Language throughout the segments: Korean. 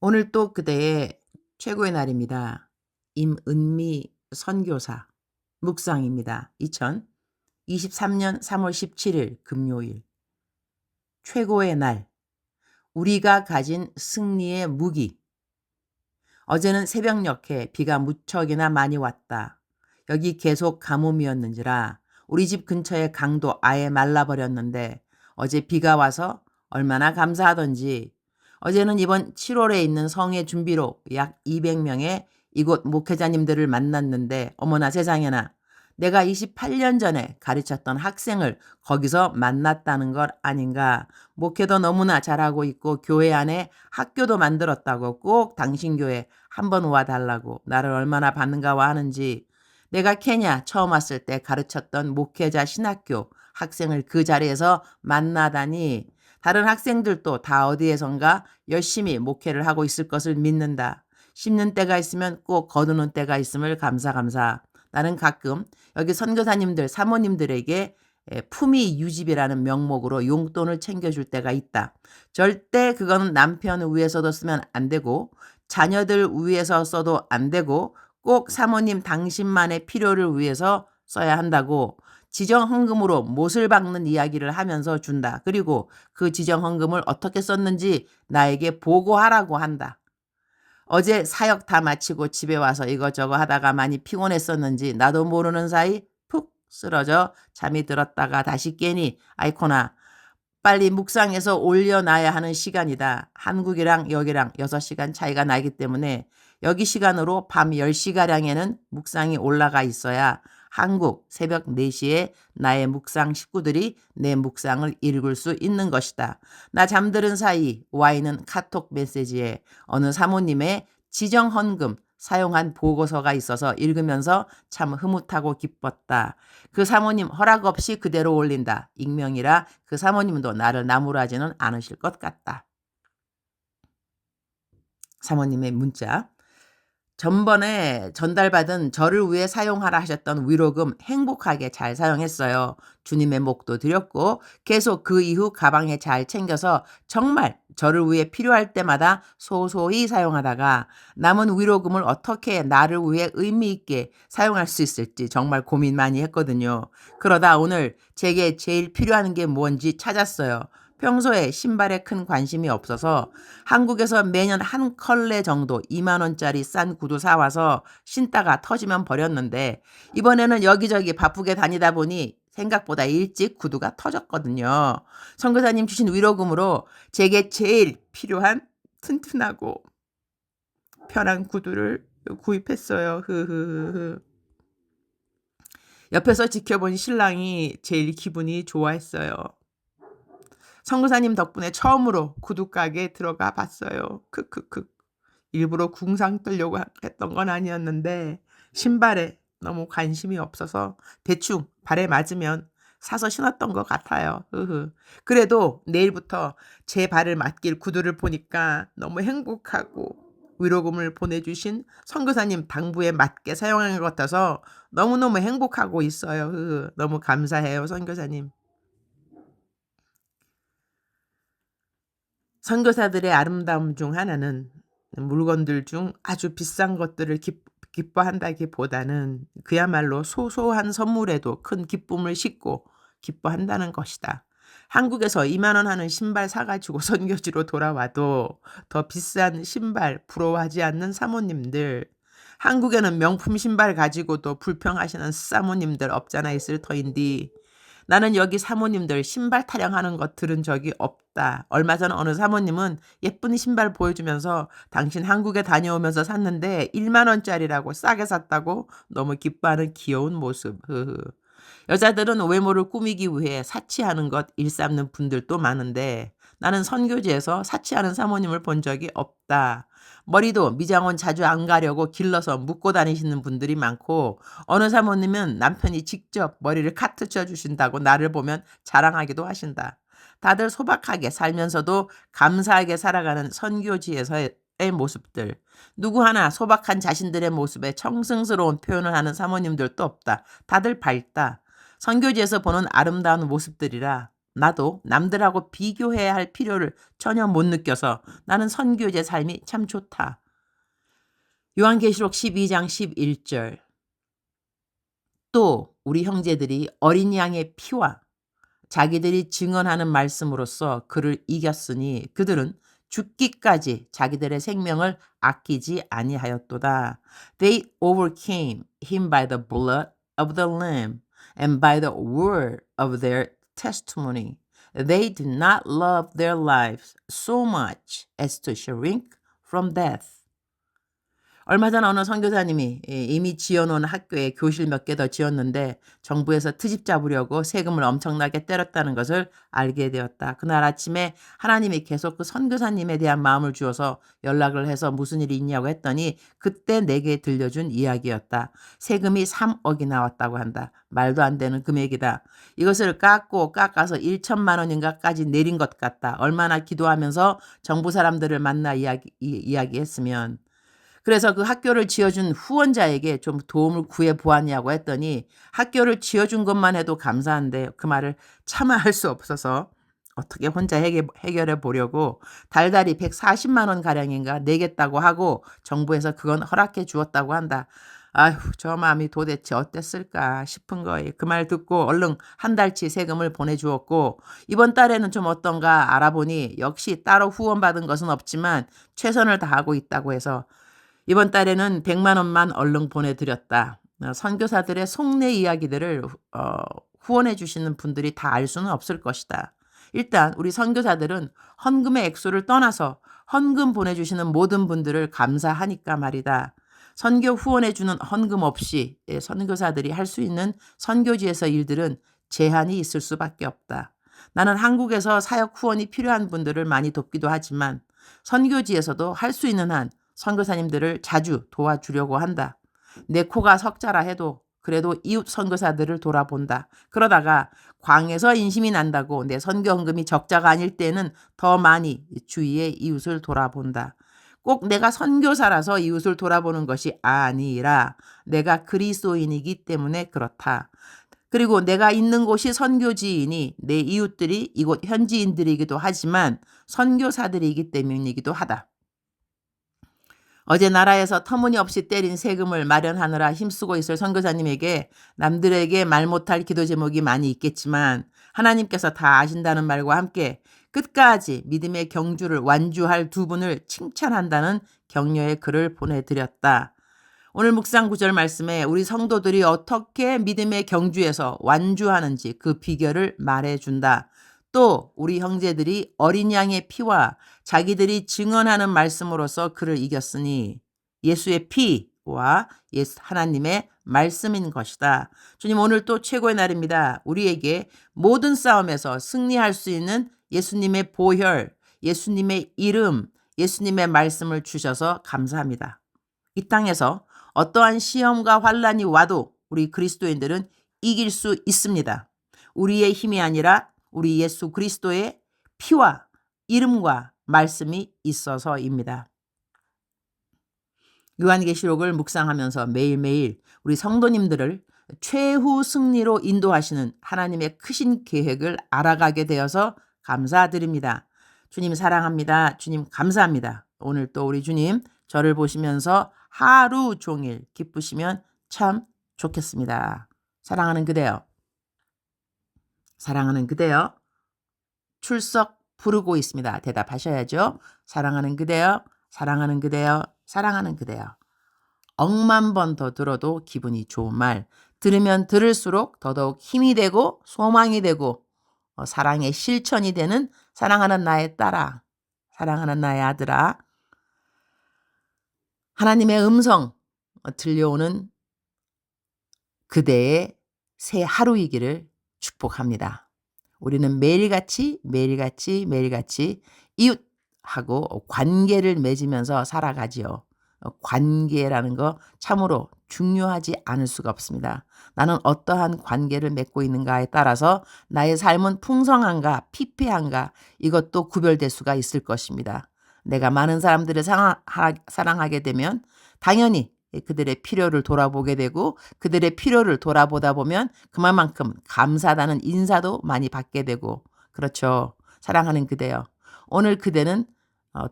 오늘 또 그대의 최고의 날입니다. 임은미 선교사 묵상입니다. 2023년 3월 17일 금요일. 최고의 날. 우리가 가진 승리의 무기. 어제는 새벽녘에 비가 무척이나 많이 왔다. 여기 계속 가뭄이었는지라 우리 집 근처의 강도 아예 말라버렸는데 어제 비가 와서 얼마나 감사하던지. 어제는 이번 7월에 있는 성회 준비로 약 200명의 이곳 목회자님들을 만났는데 어머나 세상에나, 내가 28년 전에 가르쳤던 학생을 거기서 만났다는 것 아닌가. 목회도 너무나 잘하고 있고 교회 안에 학교도 만들었다고 꼭 당신 교회 한번 와달라고 나를 얼마나 반가워 하는지. 내가 케냐 처음 왔을 때 가르쳤던 목회자 신학교 학생을 그 자리에서 만나다니. 다른 학생들도 다 어디에선가 열심히 목회를 하고 있을 것을 믿는다. 심는 때가 있으면 꼭 거두는 때가 있음을 감사. 나는 가끔 여기 선교사님들 사모님들에게 품위 유집이라는 명목으로 용돈을 챙겨줄 때가 있다. 절대 그거는 남편 위해서도 쓰면 안 되고 자녀들 위해서 써도 안 되고 꼭 사모님 당신만의 필요를 위해서 써야 한다고. 지정헌금으로 못을 박는 이야기를 하면서 준다. 그리고 그 지정헌금을 어떻게 썼는지 나에게 보고하라고 한다. 어제 사역 다 마치고 집에 와서 이것저것 하다가 많이 피곤했었는지 나도 모르는 사이 푹 쓰러져 잠이 들었다가 다시 깨니 아이코나, 빨리 묵상해서 올려놔야 하는 시간이다. 한국이랑 여기랑 6시간 차이가 나기 때문에 여기 시간으로 밤 10시가량에는 묵상이 올라가 있어야 한국 새벽 4시에 나의 묵상 식구들이 내 묵상을 읽을 수 있는 것이다. 나 잠드는 사이 와있는 카톡 메시지에 어느 사모님의 지정헌금 사용한 보고서가 있어서 읽으면서 참 흐뭇하고 기뻤다. 그 사모님 허락 없이 그대로 올린다. 익명이라 그 사모님도 나를 나무라지는 않으실 것 같다. 사모님의 문자. 전번에 전달받은 저를 위해 사용하라 하셨던 위로금 행복하게 잘 사용했어요. 주님의 목도 드렸고 계속 그 이후 가방에 잘 챙겨서 정말 저를 위해 필요할 때마다 소소히 사용하다가 남은 위로금을 어떻게 나를 위해 의미 있게 사용할 수 있을지 정말 고민 많이 했거든요. 그러다 오늘 제게 제일 필요한 게 뭔지 찾았어요. 평소에 신발에 큰 관심이 없어서 한국에서 매년 한 컬레 정도 2만 원짜리 싼 구두 사와서 신다가 터지면 버렸는데 이번에는 여기저기 바쁘게 다니다 보니 생각보다 일찍 구두가 터졌거든요. 선교사님 주신 위로금으로 제게 제일 필요한 튼튼하고 편한 구두를 구입했어요. 흐흐흐. 옆에서 지켜본 신랑이 제일 기분이 좋아했어요. 선교사님 덕분에 처음으로 구두가게에 들어가 봤어요. 크크크. 일부러 궁상 떨려고 했던 건 아니었는데 신발에 너무 관심이 없어서 대충 발에 맞으면 사서 신었던 것 같아요. 그래도 내일부터 제 발을 맞길 구두를 보니까 너무 행복하고 위로금을 보내주신 선교사님 당부에 맞게 사용한 것 같아서 너무너무 행복하고 있어요. 너무 감사해요, 선교사님. 선교사들의 아름다움 중 하나는 물건들 중 아주 비싼 것들을 기뻐한다기보다는 그야말로 소소한 선물에도 큰 기쁨을 싣고 기뻐한다는 것이다. 한국에서 2만 원 하는 신발 사가지고 선교지로 돌아와도 더 비싼 신발 부러워하지 않는 사모님들, 한국에는 명품 신발 가지고도 불평하시는 사모님들 없잖아 있을 터인데 나는 여기 사모님들 신발 타령하는 것 들은 적이 없다. 얼마 전 어느 사모님은 예쁜 신발 보여주면서 당신 한국에 다녀오면서 샀는데 1만 원짜리라고 싸게 샀다고 너무 기뻐하는 귀여운 모습. 여자들은 외모를 꾸미기 위해 사치하는 것 일삼는 분들도 많은데 나는 선교지에서 사치하는 사모님을 본 적이 없다. 머리도 미장원 자주 안 가려고 길러서 묶고 다니시는 분들이 많고 어느 사모님은 남편이 직접 머리를 카트 쳐주신다고 나를 보면 자랑하기도 하신다. 다들 소박하게 살면서도 감사하게 살아가는 선교지에서의 모습들. 누구 하나 소박한 자신들의 모습에 청승스러운 표현을 하는 사모님들도 없다. 다들 밝다. 선교지에서 보는 아름다운 모습들이라 나도 남들하고 비교해야 할 필요를 전혀 못 느껴서 나는 선교제 삶이 참 좋다. 요한계시록 12장 11절. 또 우리 형제들이 어린 양의 피와 자기들이 증언하는 말씀으로써 그를 이겼으니 그들은 죽기까지 자기들의 생명을 아끼지 아니하였도다. They overcame him by the blood of the Lamb and by the word of their testimony. They did not love their lives so much as to shrink from death. 얼마 전 어느 선교사님이 이미 지어놓은 학교에 교실 몇 개 더 지었는데 정부에서 트집 잡으려고 세금을 엄청나게 때렸다는 것을 알게 되었다. 그날 아침에 하나님이 계속 그 선교사님에 대한 마음을 주어서 연락을 해서 무슨 일이 있냐고 했더니 그때 내게 들려준 이야기였다. 세금이 3억이 나왔다고 한다. 말도 안 되는 금액이다. 이것을 깎아서 1천만 원인가까지 내린 것 같다. 얼마나 기도하면서 정부 사람들을 만나 이야기했으면. 그래서 그 학교를 지어준 후원자에게 좀 도움을 구해보았냐고 했더니 학교를 지어준 것만 해도 감사한데 그 말을 차마 할 수 없어서 어떻게 혼자 해결해 보려고 달달이 140만 원 가량인가 내겠다고 하고 정부에서 그건 허락해 주었다고 한다. 아휴, 저 마음이 도대체 어땠을까 싶은 거예요. 그 말 듣고 얼른 한 달치 세금을 보내주었고 이번 달에는 좀 어떤가 알아보니 역시 따로 후원받은 것은 없지만 최선을 다하고 있다고 해서 이번 달에는 100만 원만 얼른 보내드렸다. 선교사들의 속내 이야기들을 후원해 주시는 분들이 다 알 수는 없을 것이다. 일단 우리 선교사들은 헌금의 액수를 떠나서 헌금 보내주시는 모든 분들을 감사하니까 말이다. 선교 후원해 주는 헌금 없이 선교사들이 할 수 있는 선교지에서 일들은 제한이 있을 수밖에 없다. 나는 한국에서 사역 후원이 필요한 분들을 많이 돕기도 하지만 선교지에서도 할 수 있는 한 선교사님들을 자주 도와주려고 한다. 내 코가 석자라 해도 그래도 이웃 선교사들을 돌아본다. 그러다가 광에서 인심이 난다고 내 선교 헌금이 적자가 아닐 때는 더 많이 주위의 이웃을 돌아본다. 꼭 내가 선교사라서 이웃을 돌아보는 것이 아니라 내가 그리스도인이기 때문에 그렇다. 그리고 내가 있는 곳이 선교지이니 내 이웃들이 이곳 현지인들이기도 하지만 선교사들이기 때문이기도 하다. 어제 나라에서 터무니없이 때린 세금을 마련하느라 힘쓰고 있을 선교사님에게 남들에게 말 못할 기도 제목이 많이 있겠지만 하나님께서 다 아신다는 말과 함께 끝까지 믿음의 경주를 완주할 두 분을 칭찬한다는 격려의 글을 보내드렸다. 오늘 묵상 구절 말씀에 우리 성도들이 어떻게 믿음의 경주에서 완주하는지 그 비결을 말해준다. 또 우리 형제들이 어린 양의 피와 자기들이 증언하는 말씀으로서 그를 이겼으니 예수의 피와 하나님의 말씀인 것이다. 주님, 오늘 또 최고의 날입니다. 우리에게 모든 싸움에서 승리할 수 있는 예수님의 보혈, 예수님의 이름, 예수님의 말씀을 주셔서 감사합니다. 이 땅에서 어떠한 시험과 환란이 와도 우리 그리스도인들은 이길 수 있습니다. 우리의 힘이 아니라 우리 예수 그리스도의 피와 이름과 말씀이 있어서입니다. 요한계시록을 묵상하면서 매일매일 우리 성도님들을 최후 승리로 인도하시는 하나님의 크신 계획을 알아가게 되어서 감사드립니다. 주님 사랑합니다. 주님 감사합니다. 오늘 또 우리 주님 저를 보시면서 하루 종일 기쁘시면 참 좋겠습니다. 사랑하는 그대여. 사랑하는 그대여. 출석 부르고 있습니다. 대답하셔야죠. 사랑하는 그대여. 사랑하는 그대여. 사랑하는 그대여. 억만 번 더 들어도 기분이 좋은 말. 들으면 들을수록 더더욱 힘이 되고 소망이 되고 사랑의 실천이 되는 사랑하는 나의 딸아. 사랑하는 나의 아들아. 하나님의 음성 들려오는 그대의 새 하루이기를 축복합니다. 우리는 매일같이 이웃하고 관계를 맺으면서 살아가지요. 관계라는 거 참으로 중요하지 않을 수가 없습니다. 나는 어떠한 관계를 맺고 있는가에 따라서 나의 삶은 풍성한가 피폐한가 이것도 구별될 수가 있을 것입니다. 내가 많은 사람들을 사랑하게 되면 당연히 그들의 필요를 돌아보게 되고 그들의 필요를 돌아보다 보면 그만큼 감사하다는 인사도 많이 받게 되고 그렇죠. 사랑하는 그대여. 오늘 그대는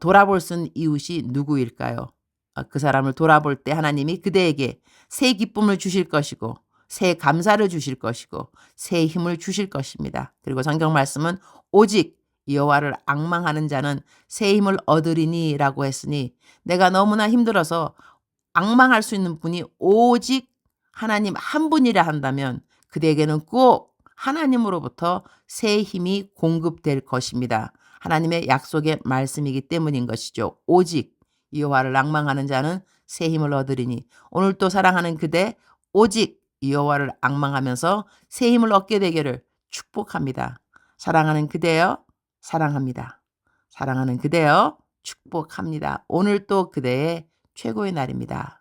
돌아볼 수 있는 이웃이 누구일까요? 그 사람을 돌아볼 때 하나님이 그대에게 새 기쁨을 주실 것이고 새 감사를 주실 것이고 새 힘을 주실 것입니다. 그리고 성경 말씀은 오직 여호와를 앙망하는 자는 새 힘을 얻으리니라고 했으니 내가 너무나 힘들어서 앙망할 수 있는 분이 오직 하나님 한 분이라 한다면 그대에게는 꼭 하나님으로부터 새 힘이 공급될 것입니다. 하나님의 약속의 말씀이기 때문인 것이죠. 오직 여호와를 앙망하는 자는 새 힘을 얻으리니 오늘 또 사랑하는 그대 오직 여호와를 앙망하면서 새 힘을 얻게 되기를 축복합니다. 사랑하는 그대여 사랑합니다. 사랑하는 그대여 축복합니다. 오늘 또 그대의 최고의 날입니다.